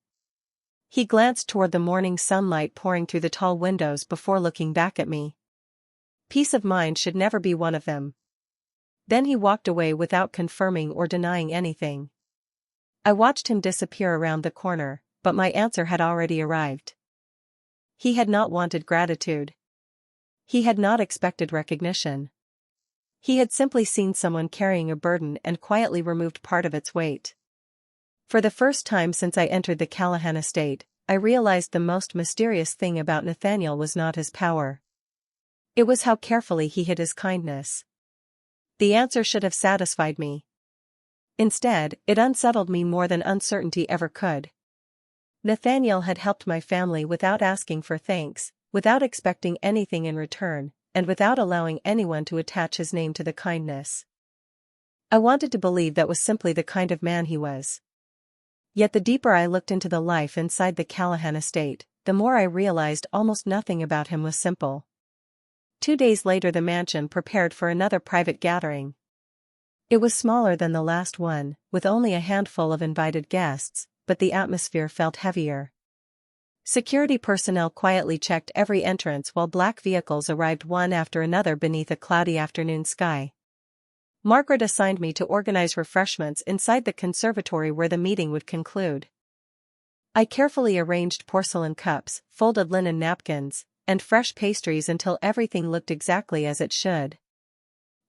He glanced toward the morning sunlight pouring through the tall windows before looking back at me. Peace of mind should never be one of them. Then he walked away without confirming or denying anything. I watched him disappear around the corner, but my answer had already arrived. He had not wanted gratitude. He had not expected recognition. He had simply seen someone carrying a burden and quietly removed part of its weight. For the first time since I entered the Callahan estate, I realized the most mysterious thing about Nathaniel was not his power. It was how carefully he hid his kindness. The answer should have satisfied me. Instead, it unsettled me more than uncertainty ever could. Nathaniel had helped my family without asking for thanks, without expecting anything in return, and without allowing anyone to attach his name to the kindness. I wanted to believe that was simply the kind of man he was. Yet the deeper I looked into the life inside the Callahan estate, the more I realized almost nothing about him was simple. 2 days later the mansion prepared for another private gathering. It was smaller than the last one, with only a handful of invited guests, but the atmosphere felt heavier. Security personnel quietly checked every entrance while black vehicles arrived one after another beneath a cloudy afternoon sky. Margaret assigned me to organize refreshments inside the conservatory where the meeting would conclude. I carefully arranged porcelain cups, folded linen napkins, and fresh pastries until everything looked exactly as it should.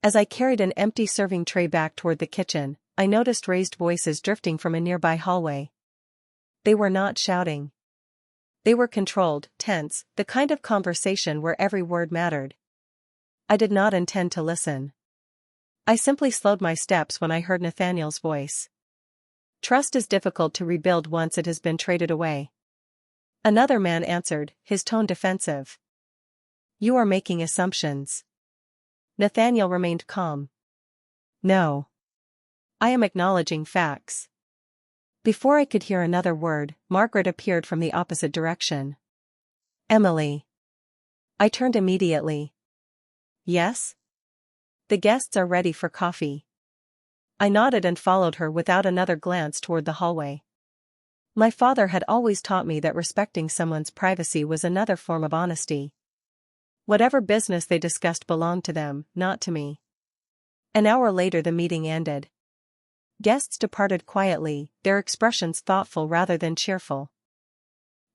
As I carried an empty serving tray back toward the kitchen, I noticed raised voices drifting from a nearby hallway. They were not shouting. They were controlled, tense, the kind of conversation where every word mattered. I did not intend to listen. I simply slowed my steps when I heard Nathaniel's voice. Trust is difficult to rebuild once it has been traded away. Another man answered, his tone defensive. You are making assumptions. Nathaniel remained calm. No. I am acknowledging facts. Before I could hear another word, Margaret appeared from the opposite direction. Emily. I turned immediately. Yes? The guests are ready for coffee. I nodded and followed her without another glance toward the hallway. My father had always taught me that respecting someone's privacy was another form of honesty. Whatever business they discussed belonged to them, not to me. An hour later the meeting ended. Guests departed quietly, their expressions thoughtful rather than cheerful.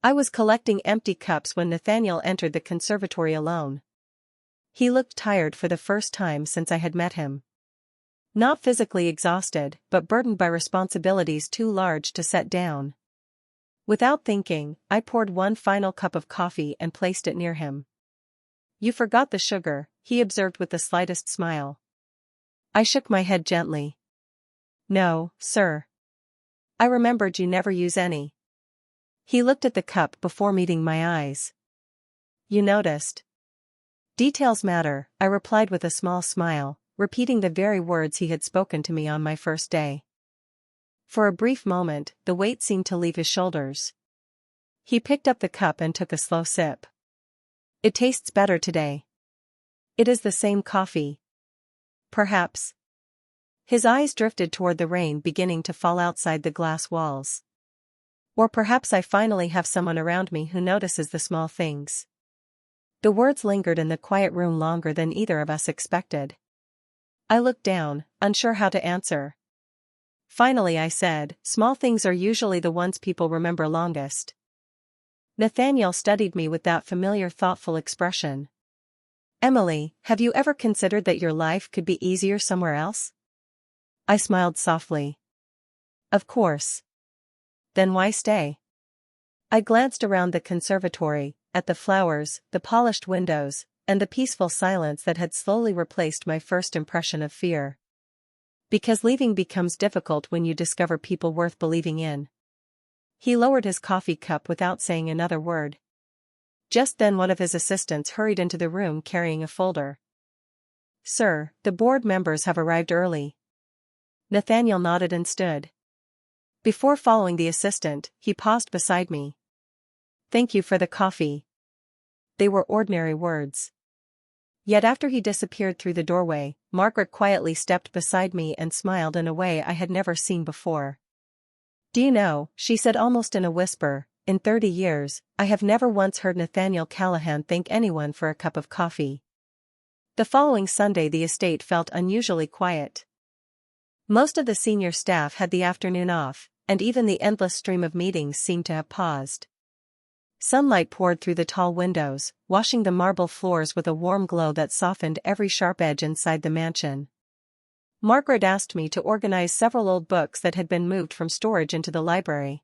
I was collecting empty cups when Nathaniel entered the conservatory alone. He looked tired for the first time since I had met him. Not physically exhausted, but burdened by responsibilities too large to set down. Without thinking, I poured one final cup of coffee and placed it near him. You forgot the sugar, he observed with the slightest smile. I shook my head gently. No, sir. I remembered you never use any. He looked at the cup before meeting my eyes. You noticed. Details matter, I replied with a small smile, repeating the very words he had spoken to me on my first day. For a brief moment, the weight seemed to leave his shoulders. He picked up the cup and took a slow sip. It tastes better today. It is the same coffee. Perhaps. His eyes drifted toward the rain beginning to fall outside the glass walls. Or perhaps I finally have someone around me who notices the small things. The words lingered in the quiet room longer than either of us expected. I looked down, unsure how to answer. Finally I said, small things are usually the ones people remember longest. Nathaniel studied me with that familiar thoughtful expression. Emily, have you ever considered that your life could be easier somewhere else? I smiled softly. Of course. Then why stay? I glanced around the conservatory, at the flowers, the polished windows, and the peaceful silence that had slowly replaced my first impression of fear. Because leaving becomes difficult when you discover people worth believing in. He lowered his coffee cup without saying another word. Just then one of his assistants hurried into the room carrying a folder. Sir, the board members have arrived early. Nathaniel nodded and stood. Before following the assistant, he paused beside me. Thank you for the coffee. They were ordinary words. Yet after he disappeared through the doorway, Margaret quietly stepped beside me and smiled in a way I had never seen before. Do you know, she said almost in a whisper, in 30 years, I have never once heard Nathaniel Callahan thank anyone for a cup of coffee. The following Sunday the estate felt unusually quiet. Most of the senior staff had the afternoon off, and even the endless stream of meetings seemed to have paused. Sunlight poured through the tall windows, washing the marble floors with a warm glow that softened every sharp edge inside the mansion. Margaret asked me to organize several old books that had been moved from storage into the library.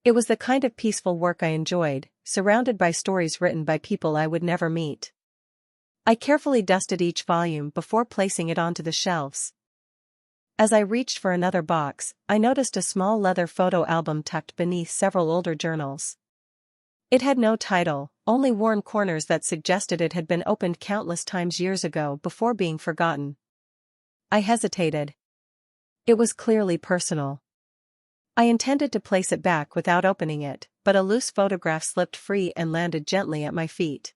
It was the kind of peaceful work I enjoyed, surrounded by stories written by people I would never meet. I carefully dusted each volume before placing it onto the shelves. As I reached for another box, I noticed a small leather photo album tucked beneath several older journals. It had no title, only worn corners that suggested it had been opened countless times years ago before being forgotten. I hesitated. It was clearly personal. I intended to place it back without opening it, but a loose photograph slipped free and landed gently at my feet.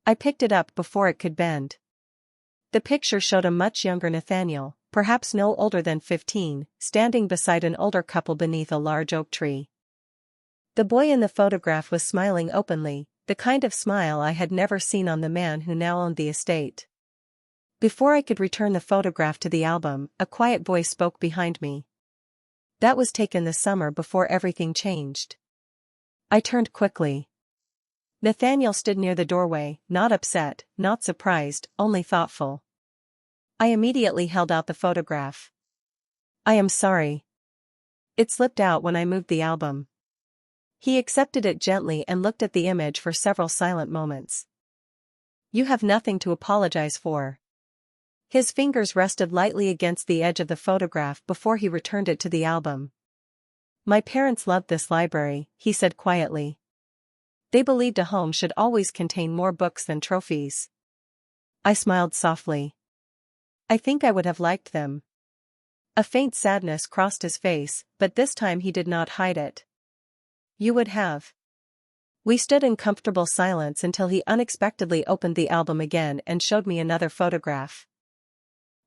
I picked it up before it could bend. The picture showed a much younger Nathaniel, perhaps no older than 15, standing beside an older couple beneath a large oak tree. The boy in the photograph was smiling openly, the kind of smile I had never seen on the man who now owned the estate. Before I could return the photograph to the album, a quiet voice spoke behind me. That was taken the summer before everything changed. I turned quickly. Nathaniel stood near the doorway, not upset, not surprised, only thoughtful. I immediately held out the photograph. I am sorry. It slipped out when I moved the album. He accepted it gently and looked at the image for several silent moments. You have nothing to apologize for. His fingers rested lightly against the edge of the photograph before he returned it to the album. My parents loved this library, he said quietly. They believed a home should always contain more books than trophies. I smiled softly. I think I would have liked them. A faint sadness crossed his face, but this time he did not hide it. You would have. We stood in comfortable silence until he unexpectedly opened the album again and showed me another photograph.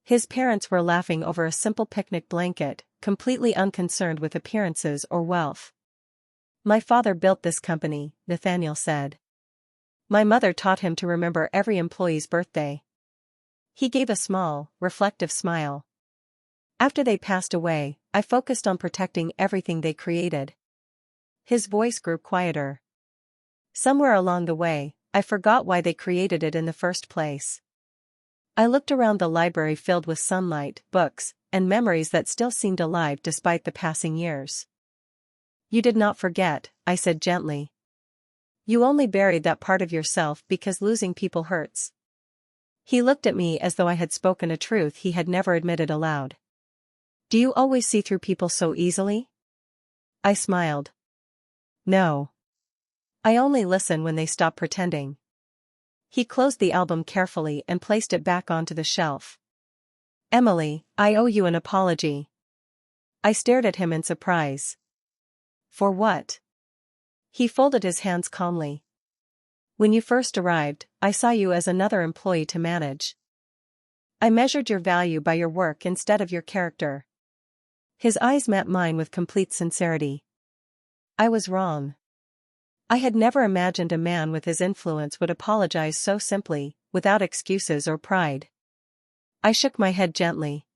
His parents were laughing over a simple picnic blanket, completely unconcerned with appearances or wealth. My father built this company, Nathaniel said. My mother taught him to remember every employee's birthday. He gave a small, reflective smile. After they passed away, I focused on protecting everything they created. His voice grew quieter. Somewhere along the way, I forgot why they created it in the first place. I looked around the library filled with sunlight, books, and memories that still seemed alive despite the passing years. You did not forget, I said gently. You only buried that part of yourself because losing people hurts. He looked at me as though I had spoken a truth he had never admitted aloud. Do you always see through people so easily? I smiled. No. I only listen when they stop pretending. He closed the album carefully and placed it back onto the shelf. Emily, I owe you an apology. I stared at him in surprise. For what? He folded his hands calmly. When you first arrived, I saw you as another employee to manage. I measured your value by your work instead of your character. His eyes met mine with complete sincerity. I was wrong. I had never imagined a man with his influence would apologize so simply, without excuses or pride. I shook my head gently.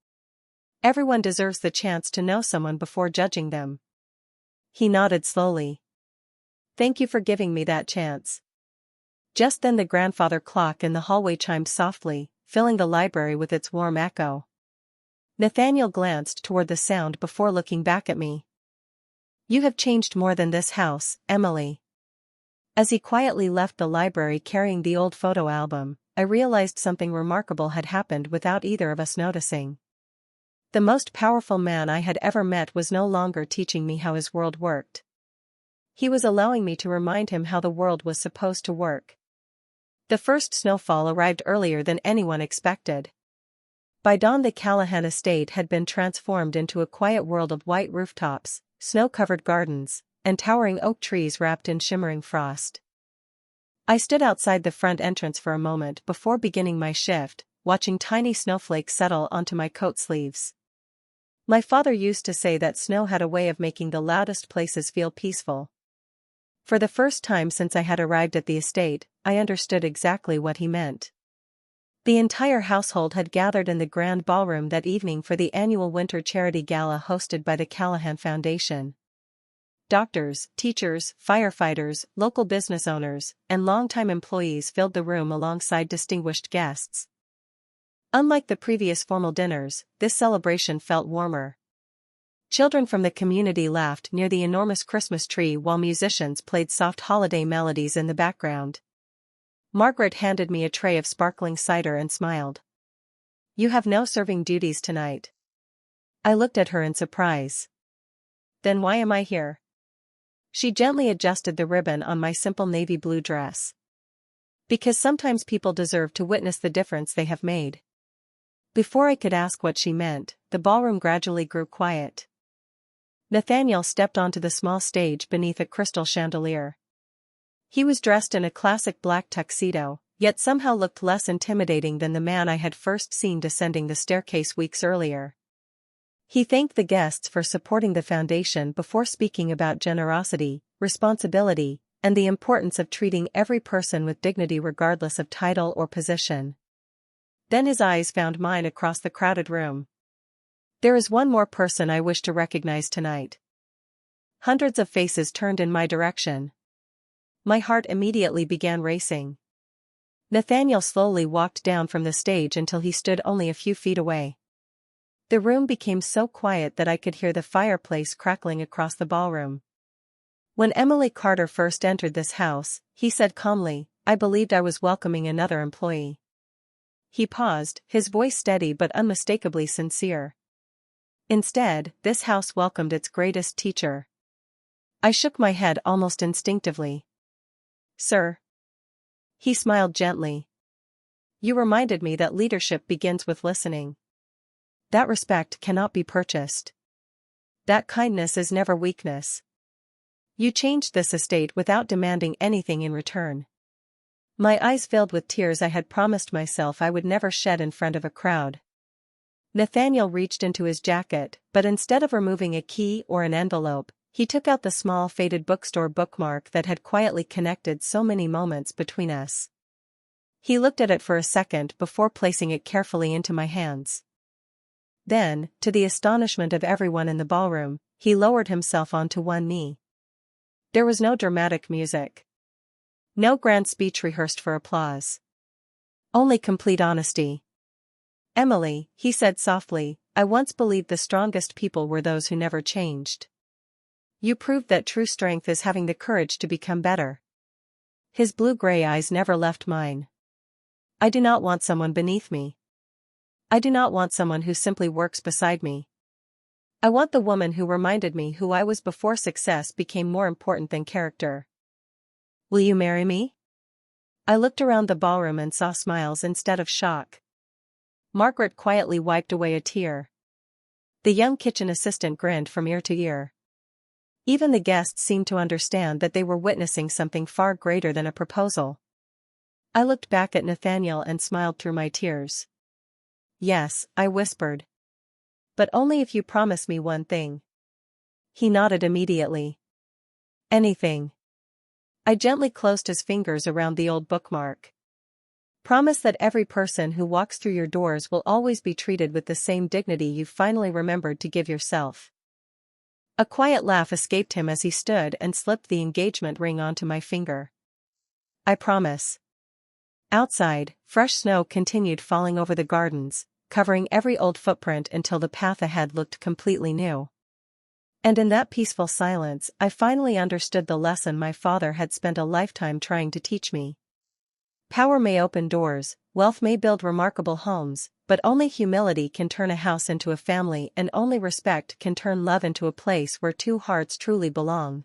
Everyone deserves the chance to know someone before judging them. He nodded slowly. Thank you for giving me that chance. Just then the grandfather clock in the hallway chimed softly, filling the library with its warm echo. Nathaniel glanced toward the sound before looking back at me. You have changed more than this house, Emily. As he quietly left the library carrying the old photo album, I realized something remarkable had happened without either of us noticing. The most powerful man I had ever met was no longer teaching me how his world worked. He was allowing me to remind him how the world was supposed to work. The first snowfall arrived earlier than anyone expected. By dawn the Callahan estate had been transformed into a quiet world of white rooftops, snow-covered gardens, and towering oak trees wrapped in shimmering frost. I stood outside the front entrance for a moment before beginning my shift, watching tiny snowflakes settle onto my coat sleeves. My father used to say that snow had a way of making the loudest places feel peaceful. For the first time since I had arrived at the estate, I understood exactly what he meant. The entire household had gathered in the grand ballroom that evening for the annual winter charity gala hosted by the Callahan Foundation. Doctors, teachers, firefighters, local business owners, and longtime employees filled the room alongside distinguished guests. Unlike the previous formal dinners, this celebration felt warmer. Children from the community laughed near the enormous Christmas tree while musicians played soft holiday melodies in the background. Margaret handed me a tray of sparkling cider and smiled. You have no serving duties tonight. I looked at her in surprise. Then why am I here? She gently adjusted the ribbon on my simple navy blue dress. Because sometimes people deserve to witness the difference they have made. Before I could ask what she meant, the ballroom gradually grew quiet. Nathaniel stepped onto the small stage beneath a crystal chandelier. He was dressed in a classic black tuxedo, yet somehow looked less intimidating than the man I had first seen descending the staircase weeks earlier. He thanked the guests for supporting the foundation before speaking about generosity, responsibility, and the importance of treating every person with dignity regardless of title or position. Then his eyes found mine across the crowded room. There is one more person I wish to recognize tonight. Hundreds of faces turned in my direction. My heart immediately began racing. Nathaniel slowly walked down from the stage until he stood only a few feet away. The room became so quiet that I could hear the fireplace crackling across the ballroom. When Emily Carter first entered this house, he said calmly, I believed I was welcoming another employee. He paused, his voice steady but unmistakably sincere. Instead, this house welcomed its greatest teacher. I shook my head almost instinctively. Sir. He smiled gently. You reminded me that leadership begins with listening. That respect cannot be purchased. That kindness is never weakness. You changed this estate without demanding anything in return. My eyes filled with tears I had promised myself I would never shed in front of a crowd. Nathaniel reached into his jacket, but instead of removing a key or an envelope, he took out the small faded bookstore bookmark that had quietly connected so many moments between us. He looked at it for a second before placing it carefully into my hands. Then, to the astonishment of everyone in the ballroom, he lowered himself onto one knee. There was no dramatic music. No grand speech rehearsed for applause. Only complete honesty. Emily, he said softly, I once believed the strongest people were those who never changed. You proved that true strength is having the courage to become better. His blue-gray eyes never left mine. I do not want someone beneath me. I do not want someone who simply works beside me. I want the woman who reminded me who I was before success became more important than character. Will you marry me? I looked around the ballroom and saw smiles instead of shock. Margaret quietly wiped away a tear. The young kitchen assistant grinned from ear to ear. Even the guests seemed to understand that they were witnessing something far greater than a proposal. I looked back at Nathaniel and smiled through my tears. Yes, I whispered. But only if you promise me one thing. He nodded immediately. Anything. I gently closed his fingers around the old bookmark. Promise that every person who walks through your doors will always be treated with the same dignity you finally remembered to give yourself. A quiet laugh escaped him as he stood and slipped the engagement ring onto my finger. I promise. Outside, fresh snow continued falling over the gardens, covering every old footprint until the path ahead looked completely new. And in that peaceful silence, I finally understood the lesson my father had spent a lifetime trying to teach me. Power may open doors, wealth may build remarkable homes, but only humility can turn a house into a family, and only respect can turn love into a place where two hearts truly belong.